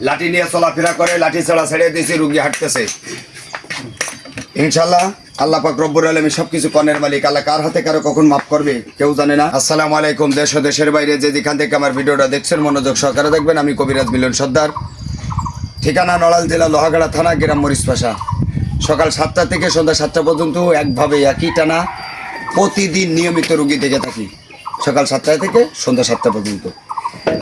লাঠি নিয়ে চলাফেরা করে, লাঠি ছাড়া ছেড়ে দিয়েছি, রুগী হাঁটতেছে। ইনশাল্লাহ আল্লাহ পাক রব্বুল আলামিন সবকিছু কর্ণের মালিক। আল্লাহ কার হাতে কারো কখন মাফ করবে কেউ জানে না। আসসালামু আলাইকুম। দেশ ও দেশের বাইরে যে যেখান থেকে আমার ভিডিওটা দেখছেন মনোযোগ সহকারে দেখবেন। আমি কবিরাজ মিলন সর্দার, ঠিকানা নড়াইল জেলা লোহাগাড়া থানা, গ্রাম মরিচপাশা। সকাল 7টা থেকে সন্ধ্যা 7টা পর্যন্ত একভাবে একই টানা প্রতিদিন নিয়মিত রুগী দেখে থাকি, সকাল 7টা থেকে সন্ধ্যা 7টা পর্যন্ত।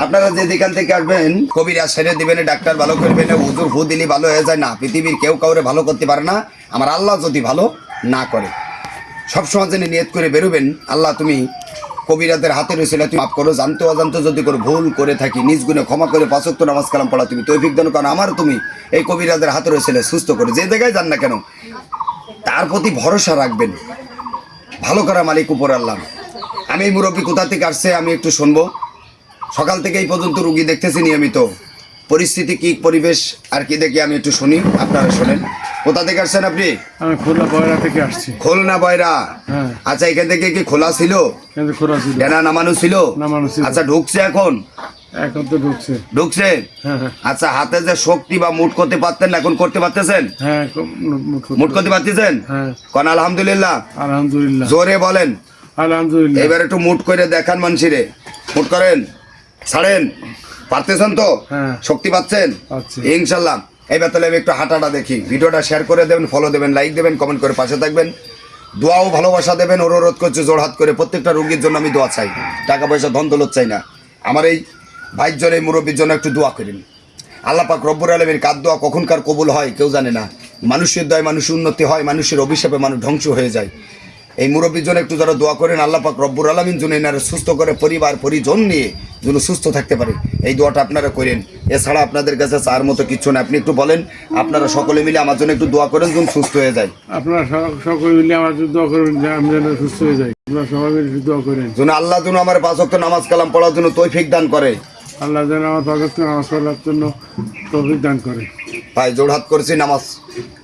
আপনারা যে যেখান থেকে আসবেন কবিরাজ সেরে দিবেন, ডাক্তার ভালো করবেন, হুজুর হু দিলি ভালো হয়ে যায় না। পৃথিবীর কেউ কাউরে ভালো করতে পারে না আমার আল্লাহ যদি ভালো না করে। সবসময় জেনে নিয়ত করে বেরোবেন, আল্লাহ তুমি কবিরাজের হাতে রয়েছিল, তুমি মাফ করো। জানতো অজান্তো যদি করে ভুল করে থাকি নিজ গুণে ক্ষমা করে 5 ওয়াক্ত নামাজ কালাম পড়া তুমি তৌফিক দান করো। আমার তুমি এই কবিরাজের হাতে রয়েছিল, সুস্থ করে যে জায়গায় যান না কেন তার প্রতি ভরসা রাখবেন। ভালো করা মালিক উপর আল্লাহ। আমি এই মুরব্বী কোথা থেকে আসছে আমি একটু শুনবো। সকাল থেকে এই পর্যন্ত রুগী দেখতেছি নিয়মিত, পরিস্থিতি কি পরিবেশ আর কি দেখি আমি একটু শুনি, আপনারা শোনেন। কোথা থেকে আসছেন আপনি? আমি খুলনা বয়রা থেকে আসছি। খুলনা বয়রা? হ্যাঁ। আচ্ছা, এখান থেকে কি খোলা ছিল? খোলা ছিল, ডেনা নামানো ছিল। আচ্ছা, ঢুকছে এখন? এখন তো ঢুকছে। হ্যাঁ। আচ্ছা, হাতে যে শক্তি বা মুট করতে পারতেন এখন করতে পারতেছেন? হ্যাঁ, মুট করতে পারতেছেন? হ্যাঁ। কোন আলহামদুলিল্লাহ? আলহামদুলিল্লাহ। জোরে বলেন আলহামদুলিল্লাহ। এবার একটু মুট করে দেখান মানুষিরে। মুট করেন, ছাড়েন, পারতেছেন তো? হ্যাঁ। শক্তি পাচ্ছেন পাচ্ছি। ইনশাল্লাহ। এইবার তাহলে আমি একটু হাঁটাটা দেখি। ভিডিওটা শেয়ার করে দেবেন, ফলো দেবেন, লাইক দেবেন, কমেন্ট করে পাশে থাকবেন, দোয়াও ভালোবাসা দেবেন। অনুরোধ করছে জোড়হাত করে প্রত্যেকটা রোগীর জন্য আমি দোয়া চাই, টাকা পয়সা ধন দৌলত চাই না। আমার এই ভাইয়ের জন্য, এই মুরব্বীর জন্য একটু দোয়া করেন। আল্লাহ পাক রব্বুল আলামিন কার দোয়া কখনকার কবুল হয় কেউ জানে না। মানুষের দয় মানুষের উন্নতি হয়, মানুষের অভিশাপে মানুষ ধ্বংস হয়ে যায়। এই মুরব্বীর জন্য একটু যারা দোয়া করেন, আল্লাহ পাক রব্বুল আলামিন যেন এনারা সুস্থ করে পরিবার পরিজন নিয়ে যেন সুস্থ থাকতে পারে, এই দোয়াটা আপনারা করেন। এছাড়া আপনাদের কাছে চার মতো কিছু না। আপনি একটু বলেন, আপনারা সকলে মিলে আমার জন্য একটু দোয়া করেন যেন সুস্থ হয়ে যায়। আপনারা সকলে মিলে আমার জন্য দোয়া করবেন যে আমি যেন সুস্থ হয়ে যাই। আপনারা সবাই মিলে দোয়া করেন যেন আল্লাহ যেন আমার 5 ওয়াক্ত নামাজ কালাম পড়ার জন্য তৌফিক দান করে। আল্লাহ যেন আমার 5 ওয়াক্ত নামাজ পড়ার জন্য তৌফিক দান করে। ভাই জোড়হাত করেছি নামাজ,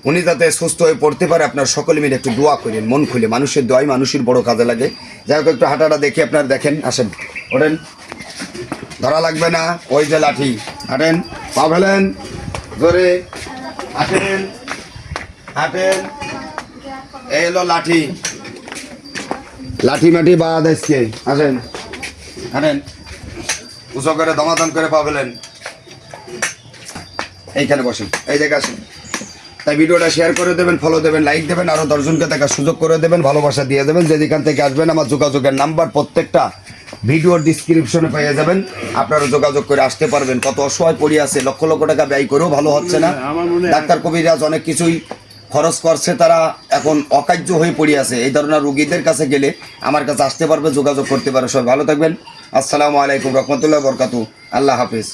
উনি যাতে সুস্থ হয়ে পড়তে পারে। আপনার সকলে মিলে একটু দোয়া করেন মন খুলে। মানুষের দোয়াই মানুষের বড় কাজে লাগে। যাই হোক, একটু হাঁটাটা দেখি, আপনার দেখেন, আসেন, ওঠেন, ধরা লাগবে না। ওই যে লাঠি, হাঁটেন, পা ফেলেন ধরে, হাঁটেন হাঁটেন। এই হলো লাঠি, লাঠি মাটি বাদ আজকে। আসেন, হাঁটেন, উঁচু করে দমাদম করে পা ফেলেন। এইখানে বসেন, এই জায়গায় আসেন। তাই ভিডিওটা শেয়ার করে দেবেন, ফলো দেবেন, লাইক দেবেন, আরও 10 জনকে দেখার সুযোগ করে দেবেন, ভালোবাসা দিয়ে দেবেন। যে যেখান থেকে আসবেন আমার যোগাযোগের নাম্বার প্রত্যেকটা ভিডিওর ডিসক্রিপশনে পেয়ে যাবেন। আপনারা যোগাযোগ করে আসতে পারবেন। কত অসহায় পড়ে আছে, লক্ষ লক্ষ টাকা ব্যয় করেও ভালো হচ্ছে না। ডাক্তার কবিরাজ অনেক কিছুই খরচ করছে, তারা এখন অকার্য হয়ে পড়ে আছে। এই ধরনের রুগীদের কাছে গেলে আমার কাছে আসতে পারবে, যোগাযোগ করতে পারবে। সবাই ভালো থাকবেন। আসসালামু আলাইকুম রহমতুল্লাহ বরকাতু। আল্লাহ হাফিজ।